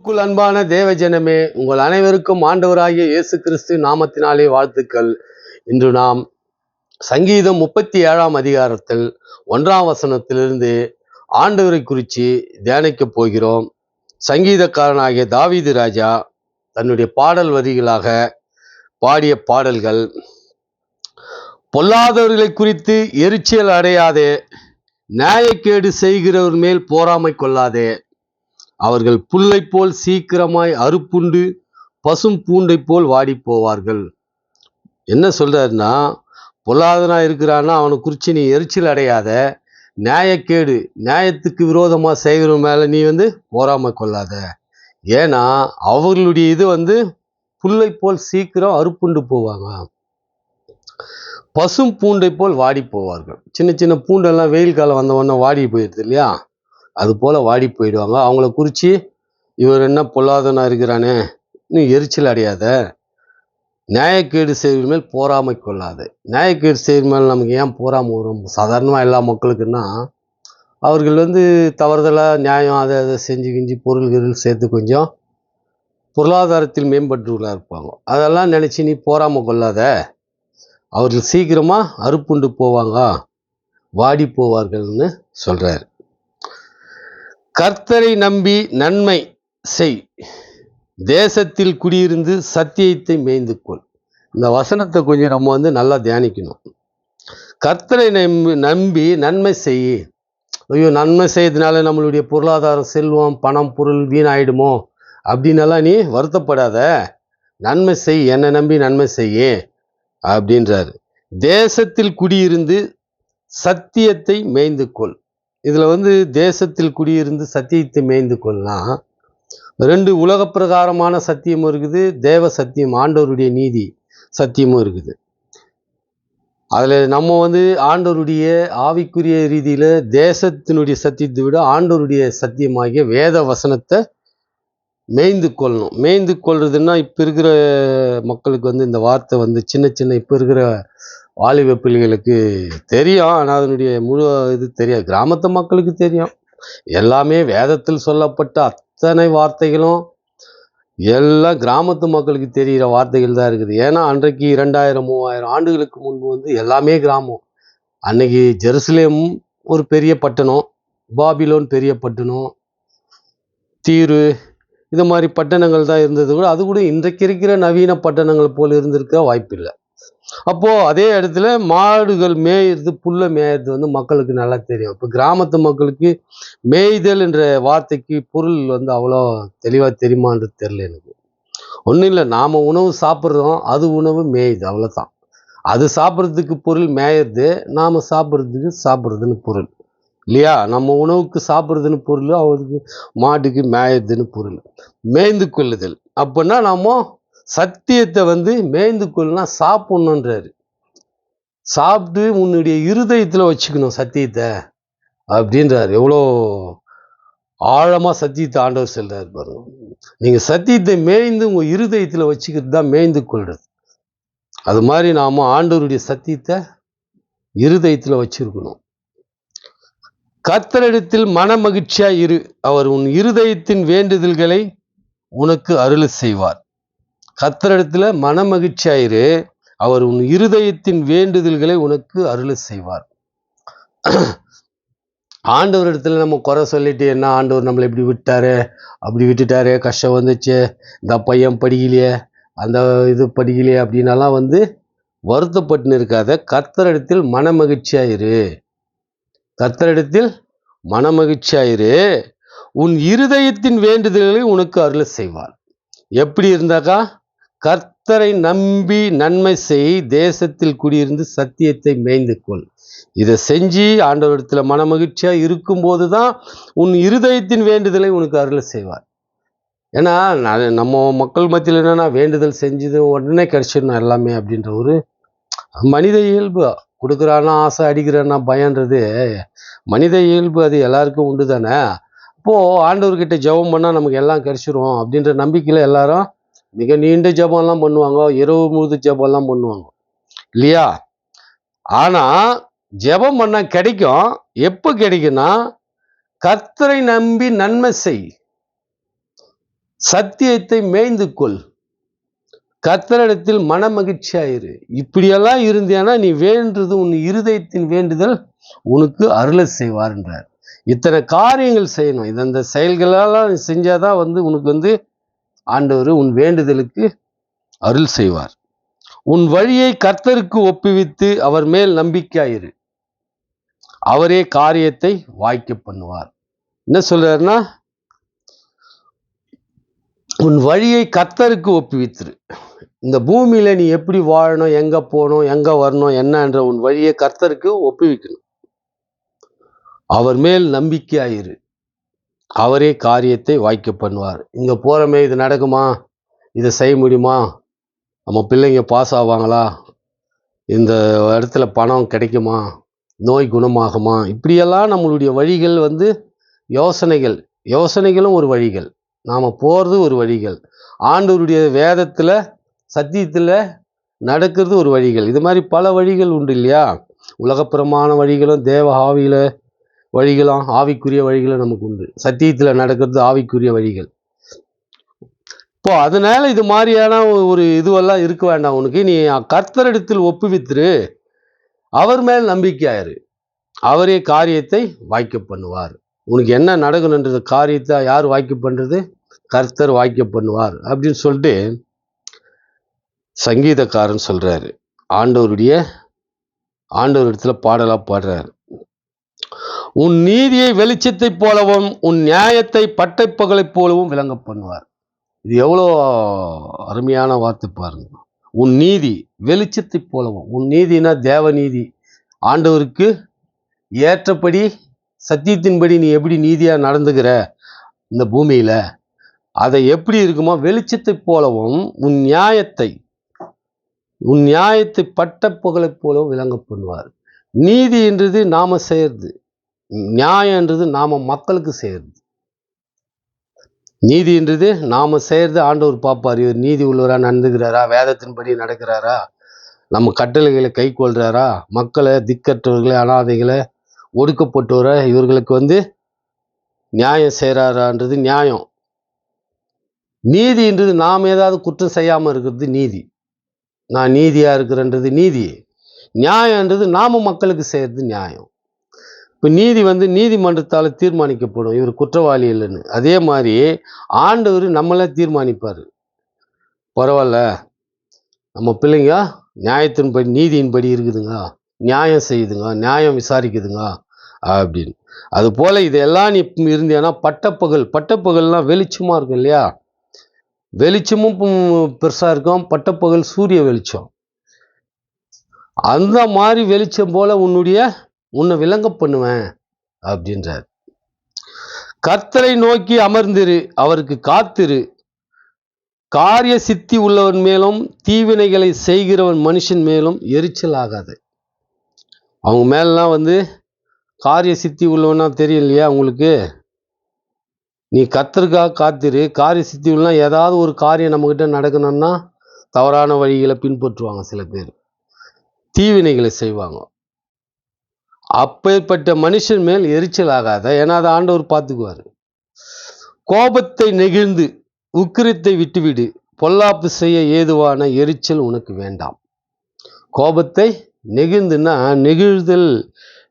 கிறிஸ்துவுக்குள் அன்பான தேவஜனமே, உங்கள் அனைவருக்கும் ஆண்டவராகிய இயேசு கிறிஸ்து நாமத்தினாலே வாழ்த்துக்கள். இன்று நாம் சங்கீதம் 37 அதிகாரத்தில் 1 வசனத்திலிருந்து ஆண்டவரை குறித்து தியானிக்க போகிறோம். சங்கீதக்காரனாகிய தாவீது ராஜா தன்னுடைய பாடல் வரிகளாக பாடிய பாடல்கள். பொல்லாதவர்களை குறித்து எரிச்சல் அடையாதே, நியாயக்கேடு செய்கிறவர் மேல் போராமை கொள்ளாதே. அவர்கள் புல்லை போல் சீக்கிரமாய் அறுப்புண்டு பசும் பூண்டை போல் வாடி போவார்கள். என்ன சொல்றாருன்னா, பொல்லாதனா இருக்கிறான்னா அவனை குறித்து நீ எரிச்சல் அடையாத, நியாயக்கேடு நியாயத்துக்கு விரோதமா செய்கிற மேல நீ போராமை கொள்ளாத. ஏன்னா அவர்களுடைய இது புல்லை போல் சீக்கிரம் அறுப்புண்டு போவாங்க, பசும் பூண்டை போல் வாடி போவார்கள். சின்ன சின்ன பூண்டெல்லாம் வெயில் காலம் வந்த உடனே வாடி போயிடுது இல்லையா, அது போல வாடி போயிடுவாங்க. அவங்கள குறித்து இவர் என்ன பொல்லாதனா இருக்கிறானே, நீ எரிச்சல் அடையாத, நியாயக்கேடு செய்கிற மேல் போராமை கொள்ளாது. நியாயக்கேடு செய்கிற மேல் நமக்கு ஏன் போராமை வரும்? சாதாரணமாக எல்லா மக்களுக்குன்னா, அவர்கள் தவறுதலாக நியாயம் அதை செஞ்சு பொருள்கள் சேர்த்து கொஞ்சம் பொருளாதாரத்தில் மேம்பட்டுள்ளா இருப்பாங்க. அதெல்லாம் நினச்சி நீ போராமை கொள்ளாத, அவர்கள் சீக்கிரமாக அறுப்புண்டு போவாங்க, வாடி போவார்கள்னு சொல்கிறார். கர்த்தரை நம்பி நன்மை செய், தேசத்தில் குடியிருந்து சத்தியத்தை மேய்ந்து கொள். இந்த வசனத்தை கொஞ்சம் நம்ம நல்லா தியானிக்கணும். கர்த்தரை நம்பி நன்மை செய். ஐயோ, நன்மை செய்யறதுனால நம்மளுடைய பொருளாதாரம், செல்வம், பணம், பொருள் வீணாயிடுமோ அப்படின்னெல்லாம் நீ வருத்தப்படாத. நன்மை செய், என்னை நம்பி நன்மை செய்ய அப்படின்றாரு. தேசத்தில் குடியிருந்து சத்தியத்தை மேய்ந்து கொள். இதுல தேசத்தில் குடியிருந்து சத்தியத்தை மேய்ந்து கொள்ளலாம். 2 உலக பிரகாரமான சத்தியமும் இருக்குது, தேவ சத்தியம், ஆண்டவருடைய நீதி சத்தியமும் இருக்குது. அதுல நம்ம ஆண்டவருடைய ஆவிக்குரிய ரீதியில தேசத்தினுடைய சத்தியத்தை விட ஆண்டவருடைய சத்தியமாகிய வேத வசனத்தை மேய்ந்து கொள்ளணும். மேய்ந்து கொள்றதுன்னா இப்ப இருக்கிற மக்களுக்கு இந்த வார்த்தை சின்ன சின்ன இப்ப இருக்கிற வாலிப பிள்ளைகளுக்கு தெரியும், ஆனால் அதனுடைய முழு இது தெரியாது. கிராமத்து மக்களுக்கு தெரியும். எல்லாமே வேதத்தில் சொல்லப்பட்ட அத்தனை வார்த்தைகளும் எல்லாம் கிராமத்து மக்களுக்கு தெரிகிற வார்த்தைகள் தான் இருக்குது. ஏன்னா அன்றைக்கு 2000-3000 ஆண்டுகளுக்கு முன்பு எல்லாமே கிராமம். அன்னைக்கு ஜெருசலேம் ஒரு பெரிய பட்டணம், பாபிலோன் பெரிய பட்டணம், தீரு, இது மாதிரி பட்டணங்கள் தான் இருந்தது. கூட அது கூட இன்றைக்கு இருக்கிற நவீன பட்டணங்கள் போல் இருந்திருக்க வாய்ப்பில்லை. அப்போ அதே இடத்துல மாடுகள் மேய்றது, புல்ல மேய்றது மக்களுக்கு நல்லா தெரியும். இப்போ கிராமத்து மக்களுக்கு மேய்தல் என்ற வார்த்தைக்கு பொருள் அவ்வளோ தெளிவாக தெரியுமான்றது தெரியல எனக்கு. ஒன்றும் இல்லை, நாம உணவு சாப்பிட்றோம், அது உணவு மேயுது, அவ்வளோதான். அது சாப்பிட்றதுக்கு பொருள் மேயறது, நாம சாப்பிட்றதுன்னு பொருள் இல்லையா? நம்ம உணவுக்கு சாப்பிட்றதுன்னு பொருள், அவருக்கு மாட்டுக்கு மேயறதுன்னு பொருள். மேய்ந்து கொள்ளுதல் அப்படின்னா நாம சத்தியத்தை மேய்ந்து கொள்ளுனா சாப்பிடணுன்றாரு. சாப்பிட்டு உன்னுடைய இருதயத்துல வச்சுக்கணும் சத்தியத்தை அப்படின்றாரு. எவ்வளோ ஆழமா சத்தியத்தை ஆண்டவர் சொல்றாரு பாருங்க. நீங்க சத்தியத்தை மேய்ந்து உங்க இருதயத்துல வச்சுக்கிறது தான் மேய்ந்து கொள்றது. அது மாதிரி நாம ஆண்டவருடைய சத்தியத்தை இருதயத்துல வச்சிருக்கணும். கர்த்தரிடத்தில் மன மகிழ்ச்சியா இரு, அவர் உன் இருதயத்தின் வேண்டுதல்களை உனக்கு அருள் செய்வார். கர்த்தரிடத்துல மன மகிழ்ச்சியாயிரு, அவர் உன் இருதயத்தின் வேண்டுதல்களை உனக்கு அருள் செய்வார். ஆண்டவரிடத்துல நம்ம குறை சொல்லிட்டு என்ன, ஆண்டவர் நம்மளை இப்படி விட்டாரு, அப்படி விட்டுட்டாரு, கஷ்டம் வந்துச்சு, இந்த பையன் படிக்கலையே, அந்த இது படிக்கலையே அப்படின்னலாம் வருத்தப்பட்டு இருக்காத. கர்த்தரிடத்தில் மன மகிழ்ச்சியாயிரு, கர்த்தரிடத்தில் மன மகிழ்ச்சியாயிரு, உன் இருதயத்தின் வேண்டுதல்களை உனக்கு அருள் செய்வார். எப்படி இருந்தாக்கா, கர்த்தரை நம்பி நன்மை செய், தேசத்தில் குடியிருந்து சத்தியத்தை மேய்ந்து கொள். இதை செஞ்சு ஆண்டவரிடத்துல மன மகிழ்ச்சியா இருக்கும்போது தான் உன் இருதயத்தின் வேண்டுதலை உனக்கு அருள் செய்வார். ஏன்னா நம்ம மக்கள் மத்தியில் என்னன்னா, வேண்டுதல் செஞ்சது உடனே கிடைச்சிடணும் எல்லாமே அப்படின்ற ஒரு மனித இயல்பு. கொடுக்குறானா ஆசை, அடிக்கிறானா பயன்றது மனித இயல்பு, அது எல்லாருக்கும் உண்டு தானே. அப்போ ஆண்டவர்கிட்ட ஜெபம் பண்ணா நமக்கு எல்லாம் கிடைச்சிரும் அப்படின்ற நம்பிக்கையில எல்லாரும் மிக நீண்ட ஜெபம்லாம் பண்ணுவாங்க, இரவு முழுது ஜெபம்லாம் பண்ணுவாங்க இல்லையா? ஆனா ஜெபம் பண்ணா கிடைக்கும். எப்போ கிடைக்கும்னா, கர்த்தரை நம்பி நன்மை செய், சத்தியத்தை மேய்ந்து கொள், கர்த்தரிடத்தில் மன மகிழ்ச்சியாயிரு. இப்படியெல்லாம் இருந்தியானா நீ வேண்டுறது உன் இருதயத்தின் வேண்டுதல் உனக்கு அருளை செய்வார் என்றார். இத்தனை காரியங்கள் செய்யணும். இந்த செயல்களெல்லாம் செஞ்சாதான் உனக்கு ஆண்டவர் உன் வேண்டுதலுக்கு அருள் செய்வார். உன் வழியை கர்த்தருக்கு ஒப்புவித்து அவர் மேல் நம்பிக்கையாயிரு, அவரே காரியத்தை வாய்க்க பண்ணுவார். என்ன சொல்றாருன்னா, உன் வழியை கர்த்தருக்கு ஒப்புவித்துரு. இந்த பூமியில நீ எப்படி வாழணும், எங்க போகணும், எங்க வரணும், என்னன்ற உன் வழியை கர்த்தருக்கு ஒப்புவிக்கணும். அவர் மேல் நம்பிக்கையாயிரு, அவரே காரியத்தை வாய்க்க பண்ணுவார். இங்க போறமே, இது நடக்குமா, இதை செய்ய முடியுமா, நம்ம பிள்ளைங்க பாஸ் ஆவாங்களா, இந்த இடத்துல பணம் கிடைக்குமா, நோய் குணமாகுமா, இப்படியெல்லாம் நம்மளுடைய வழிகள் யோசனைகளும் ஒரு வழிகள், நாம் போகிறது ஒரு வழிகள், ஆண்டவருடைய வேதத்தில் சத்தியத்தில் நடக்கிறது ஒரு வழிகள். இது மாதிரி பல வழிகள் உண்டு இல்லையா? உலகப்புறமான வழிகளும் தேவ ஆவியில் வழிகளும் ஆவிக்குரிய வழிகளும் நமக்கு உண்டு. சத்தியத்தில் நடக்கிறது ஆவிக்குரிய வழிகள். இப்போ அதனால இது மாதிரியான ஒரு இதுவெல்லாம் இருக்க வேண்டாம் உனக்கு. நீ கர்த்தரிடத்தில் ஒப்புவித்துரு, அவர் மேல் நம்பிக்கையாயிரு, அவரே காரியத்தை வாய்க்க பண்ணுவார். உனக்கு என்ன நடக்கணுன்றது காரியத்தை யார் வாய்க்க பண்றது? கர்த்தர் வாய்க்க பண்ணுவார் அப்படின்னு சொல்லிட்டு சங்கீதக்காரன் சொல்றாரு. ஆண்டவரிடத்துல பாடலா பாடுறாரு. உன் நீதியை வெளிச்சத்தை போலவும் உன் நியாயத்தை பட்டைப்பகலைப் போலவும் விளங்க பண்ணுவார். இது எவ்வளோ அருமையான வார்த்தை பாருங்க. உன் நீதி வெளிச்சத்தை போலவும், உன் நீதினா தேவ நீதி, ஆண்டவருக்கு ஏற்றபடி சத்தியத்தின்படி நீ எப்படி நீதியா நடந்துகிற இந்த பூமியில, அதை எப்படி இருக்குமோ வெளிச்சத்தை போலவும் உன் நியாயத்தை பட்ட புகழை போலவும் விளங்க பண்ணுவார். நீதி என்றது நாம செய்யறது, நியாயம் என்றது நாம மக்களுக்கு செய்யறது. நீதி என்றது நாம செய்யறது ஆண்டவர் பார்ப்பார். இவர் நீதி உள்ளவரா நடந்துகிறாரா, வேதத்தின்படி நடக்கிறாரா, நம்ம கட்டளைகளை கை கொள்றாரா, மக்களை திக்கற்றவர்களை அனாதைகளை ஒடுக்கப்பட்டவரை இவர்களுக்கு நியாயம் செய்கிறாரான்றது நியாயம். நீதின்றது நாம் ஏதாவது குற்றம் செய்யாமல் இருக்கிறது நீதி, நான் நீதியா இருக்கிறன்றது நீதி. நியாயன்றது நாம மக்களுக்கு செய்யறது நியாயம். இப்போ நீதி நீதிமன்றத்தால் தீர்மானிக்கப்படும், இவர் குற்றவாளி இல்லைன்னு. அதே மாதிரி ஆண்டவர் நம்மளே தீர்மானிப்பார். பரவாயில்ல, நம்ம பிள்ளைங்க நியாயத்தின்படி நீதியின்படி இருக்குதுங்க, நியாயம் செய்யுதுங்க, நியாயம் விசாரிக்குதுங்க அப்படின்னு. அது போல இதெல்லாம் நீ இருந்தேன்னா பட்டப்பகல்லாம் வெளிச்சமா இருக்கும் இல்லையா? வெளிச்சமும் பெருசா இருக்கும், பட்டப்பகல் சூரிய வெளிச்சம். அந்த மாதிரி வெளிச்சம் போல உன்னை விளங்க பண்ணுவேன் அப்படின்றார். கர்த்தரை நோக்கி அமர்ந்திரு, அவருக்கு காத்திரு, காரிய சித்தி உள்ளவன் மேலும் தீவினைகளை செய்கிறவன் மனுஷன் மேலும் எரிச்சல் ஆகாது. அவங்க மேலாம் காரிய சித்தி உள்ளவனா தெரியும் இல்லையா உங்களுக்கு? நீ கர்த்தருக்காக காத்திரு. காரிய சித்தி உள்ள ஏதாவது ஒரு காரியம் நம்மகிட்ட நடக்கணும்னா தவறான வழிகளை பின்பற்றுவாங்க, சில பேர் தீவினைகளை செய்வாங்க. அப்பேற்பட்ட மனுஷன் மேல் எரிச்சல் ஆகாத, ஏன்னா அதை ஆண்டவர் பார்த்துக்குவார். கோபத்தை நெகிழ்ந்து உக்கிரத்தை விட்டுவிடு, பொல்லாப்பு செய்ய ஏதுவான எரிச்சல் உனக்கு வேண்டாம். கோபத்தை நெகிழ்ந்துன்னா,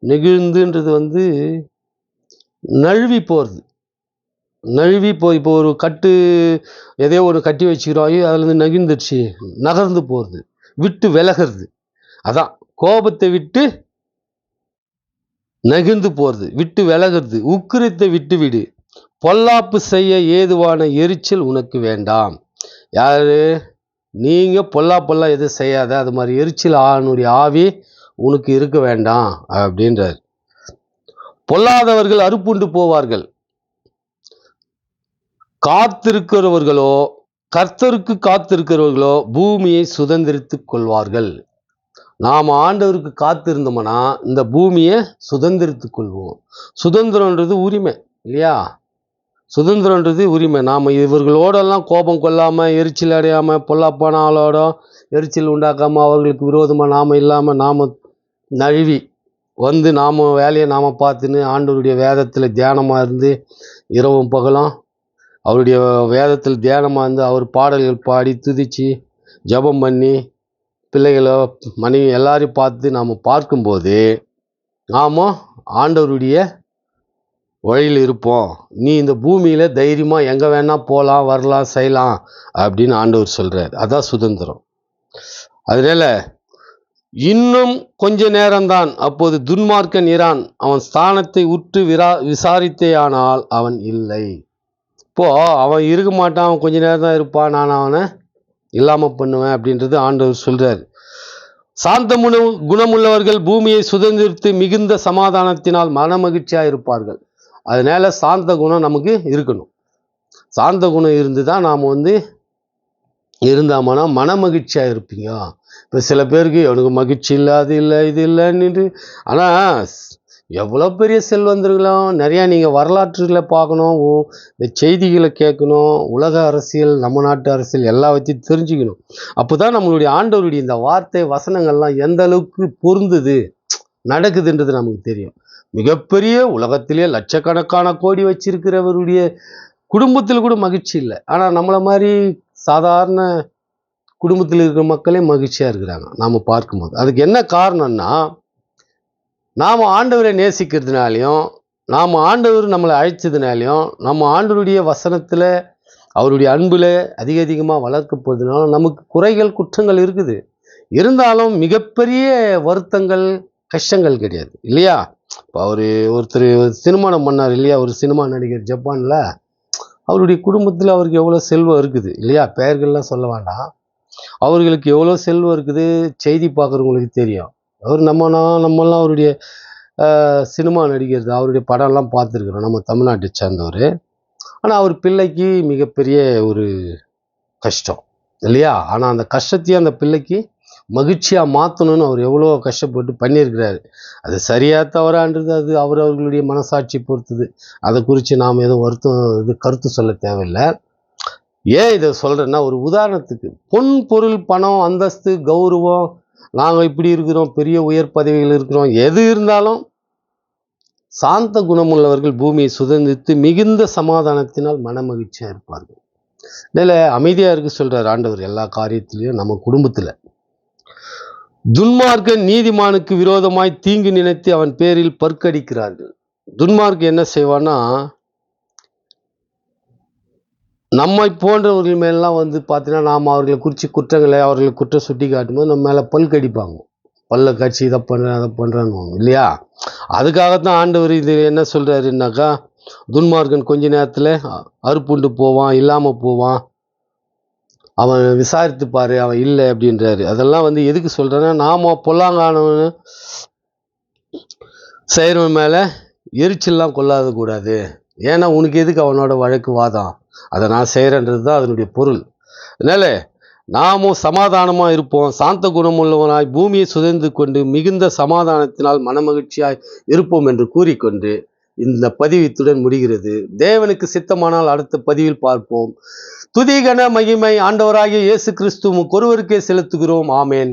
நெகிழ்ந்துன்றது நழுவி போகிறது. நழுவி போய், இப்போ ஒரு கட்டு எதையோ ஒரு கட்டி வச்சுக்கிறோம், அதுலேருந்து நெகிழ்ந்துடுச்சு, நகர்ந்து போகிறது, விட்டு விலகிறது. அதான் கோபத்தை விட்டு நெகிழ்ந்து போகிறது, விட்டு விலகிறது. உக்கிரத்தை விட்டு விடு, பொல்லாப்பு செய்ய ஏதுவான எரிச்சல் உனக்கு வேண்டாம். யாரு? நீங்க பொல்லாப்பெல்லாம் எதுவும் செய்யாத, அது மாதிரி எரிச்சல் ஆணுடைய ஆவி உனக்கு இருக்க வேண்டாம் அப்படின்றார். பொல்லாதவர்கள் அறுப்புண்டு போவார்கள், கர்த்தருக்கு காத்திருக்கிறவர்களோ பூமியை சுதந்திரித்துக் கொள்வார்கள். நாம் ஆண்டவருக்கு காத்திருந்தோம்னா இந்த பூமியை சுதந்திரித்துக் கொள்வோம். சுதந்திரன்றது உரிமை இல்லையா? சுதந்திரன்றது உரிமை. நாம் இவர்களோடெல்லாம் கோபம் கொள்ளாமல், எரிச்சல் அடையாமல், பொல்லாப்பான ஆளோட எரிச்சல் உண்டாக்காமல், அவர்களுக்கு விரோதமாக நாம் இல்லாமல், நாம் நழுவி நாம் வேலையை நாம் பார்த்துன்னு ஆண்டவருடைய வேதத்தில் தியானமாக இருந்து இரவும் பகலும் அவருடைய வேதத்தில் தியானமாக இருந்து அவர் பாடல்கள் பாடி துதித்து ஜெபம் பண்ணி பிள்ளைகளோ மனைவி எல்லாரையும் பார்த்து நாம் பார்க்கும்போது நாம் ஆண்டவருடைய வழியில் இருப்போம். நீ இந்த பூமியில் தைரியமாக எங்கே வேணால் போகலாம் வரலாம் செய்யலாம் அப்படின்னு ஆண்டவர் சொல்கிறார். அதான் சுதந்திரம். அதனால இன்னும் கொஞ்ச நேரம்தான், அப்போது துன்மார்க்கன் இரான், அவன் ஸ்தானத்தை உற்று விசாரித்தேயானால் அவன் இல்லை. இப்போ அவன் இருக்க மாட்டான், அவன் கொஞ்ச நேரம் தான் இருப்பான், நான் அவனை இல்லாமல் பண்ணுவேன் அப்படின்றது ஆண்டவர் சொல்றார். சாந்த குணமுள்ளவர்கள் பூமியை சுதந்திரித்து மிகுந்த சமாதானத்தினால் மன மகிழ்ச்சியாக இருப்பார்கள். அதனால சாந்த குணம் நமக்கு இருக்கணும். சாந்த குணம் இருந்து தான் நாம் இருந்தாமனா மன மகிழ்ச்சியாக இருப்பீங்க. இப்போ சில பேருக்கு எனக்கு மகிழ்ச்சி இல்லை, அது இல்லை, இது இல்லைன்னு. ஆனால் எவ்வளோ பெரிய செல்வந்தர்களும் நிறையா நீங்கள் வரலாற்றுகளை பார்க்கணும், இந்த செய்திகளை கேட்கணும், உலக அரசியல், நம்ம நாட்டு அரசியல் எல்லாத்தையும் தெரிஞ்சுக்கணும். அப்போ தான் நம்மளுடைய ஆண்டவருடைய இந்த வார்த்தை வசனங்கள்லாம் எந்த அளவுக்கு பொருந்துது நடக்குதுன்றது நமக்கு தெரியும். மிகப்பெரிய உலகத்திலே லட்சக்கணக்கான கோடி வச்சிருக்கிறவருடைய குடும்பத்தில் கூட மகிழ்ச்சி இல்லை. ஆனால் நம்மளை மாதிரி சாதாரண குடும்பத்தில் இருக்கிற மக்களே மகிழ்ச்சியாக இருக்கிறாங்க நாம் பார்க்கும்போது. அதுக்கு என்ன காரணம்னா, நாம் ஆண்டவரை நேசிக்கிறதுனாலையும், நாம் ஆண்டவர் நம்மளை அழைச்சதுனாலையும், நம்ம ஆண்டவருடைய வசனத்தில் அவருடைய அன்பில் அதிகமாக வளர்க்கப்படுறதுனாலும் நமக்கு குறைகள் குற்றங்கள் இருக்குது. இருந்தாலும் மிகப்பெரிய வருத்தங்கள் கஷ்டங்கள் கிடையாது இல்லையா? இப்போ ஒருத்தர் திருமணம் பண்ணார் இல்லையா, ஒரு சினிமா நடிகர் ஜப்பானில். அவருடைய குடும்பத்தில் அவருக்கு எவ்வளோ செல்வம் இருக்குது இல்லையா, பெயர்கள்லாம் சொல்ல வேண்டாம். அவர்களுக்கு எவ்வளோ செல்வம் இருக்குது செய்தி பார்க்குறவங்களுக்கு தெரியும். அவர் நம்மலாம் அவருடைய சினிமா நடிகர், அவருடைய படம்லாம் பார்த்துருக்குறோம், நம்ம தமிழ்நாட்டை சேர்ந்தவர். ஆனால் அவர் பிள்ளைக்கு மிகப்பெரிய ஒரு கஷ்டம் இல்லையா? ஆனால் அந்த கஷ்டத்தையும் அந்த பிள்ளைக்கு மகிழ்ச்சியாக மாற்றணும்னு அவர் எவ்வளோ கஷ்டப்பட்டு பண்ணியிருக்கிறாரு. அது சரியாக தவறான்றது அது அவர்களுடைய மனசாட்சி பொறுத்தது. அதை குறித்து நாம் எதுவும் கருத்து சொல்ல தேவையில்லை. ஏன் இதை சொல்கிறேன்னா, ஒரு உதாரணத்துக்கு பொன் பொருள் பணம் அந்தஸ்து கௌரவம், நாங்கள் இப்படி இருக்கிறோம், பெரிய உயர் பதவிகள் இருக்கிறோம், எது இருந்தாலும் சாந்த குணமுள்ளவர்கள் பூமியை சுதந்திரித்து மிகுந்த சமாதானத்தினால் மன மகிழ்ச்சியாக இருப்பார்கள். இதில் அமைதியாக இருக்க சொல்கிறார் ஆண்டவர் எல்லா காரியத்திலையும். நம்ம குடும்பத்தில் துன்மார்க்கன் நீதிமானுக்கு விரோதமாய் தீங்கு நினைத்து அவன் பேரில் பற்கடிக்கிறார்கள். துன்மார்க்கு என்ன செய்வான்னா, நம்மை போன்றவர்கள் மேலாம் பார்த்தீங்கன்னா, நாம் அவர்களை குறித்து குற்றங்களை அவர்களை குற்றம் சுட்டி காட்டும்போது நம்ம மேலே பல் கடிப்பாங்க. பல்ல கட்சி இதை பண்ணுறேன் அதை பண்ணுறான்னு இல்லையா? அதுக்காகத்தான் ஆண்டவர் இது என்ன சொல்கிறாருன்னாக்கா, துன்மார்க்கன் கொஞ்ச நேரத்தில் அறுப்புண்டு போவான், இல்லாமல் போவான், அவன் விசாரித்து பாரு, அவன் இல்லை அப்படின்றாரு. அதெல்லாம் எதுக்கு சொல்கிறேன்னா, நாம் பொல்லாங்கானவனு செய்கிறவன் மேலே எரிச்சல்லாம் கொள்ளாத கூடாது. ஏன்னா உனக்கு எதுக்கு அவனோட வழக்கு வாதம், அதை நான் செய்கிறேன்றது தான் அதனுடைய பொருள். அதனால நாமும் சமாதானமாக இருப்போம், சாந்த குணமுள்ளவனாய் பூமியை சுதந்து கொண்டு மிகுந்த சமாதானத்தினால் மனமகிழ்ச்சியாய் இருப்போம் என்று கூறிக்கொண்டு இந்த பதிவு இத்துடன் முடிகிறது. தேவனுக்கு சித்தமானால் அடுத்த பதிவில் பார்ப்போம். துதிகன மகிமை ஆண்டவராகிய இயேசு கிறிஸ்து ஒருவருக்கே செலுத்துகிறோம். ஆமேன்.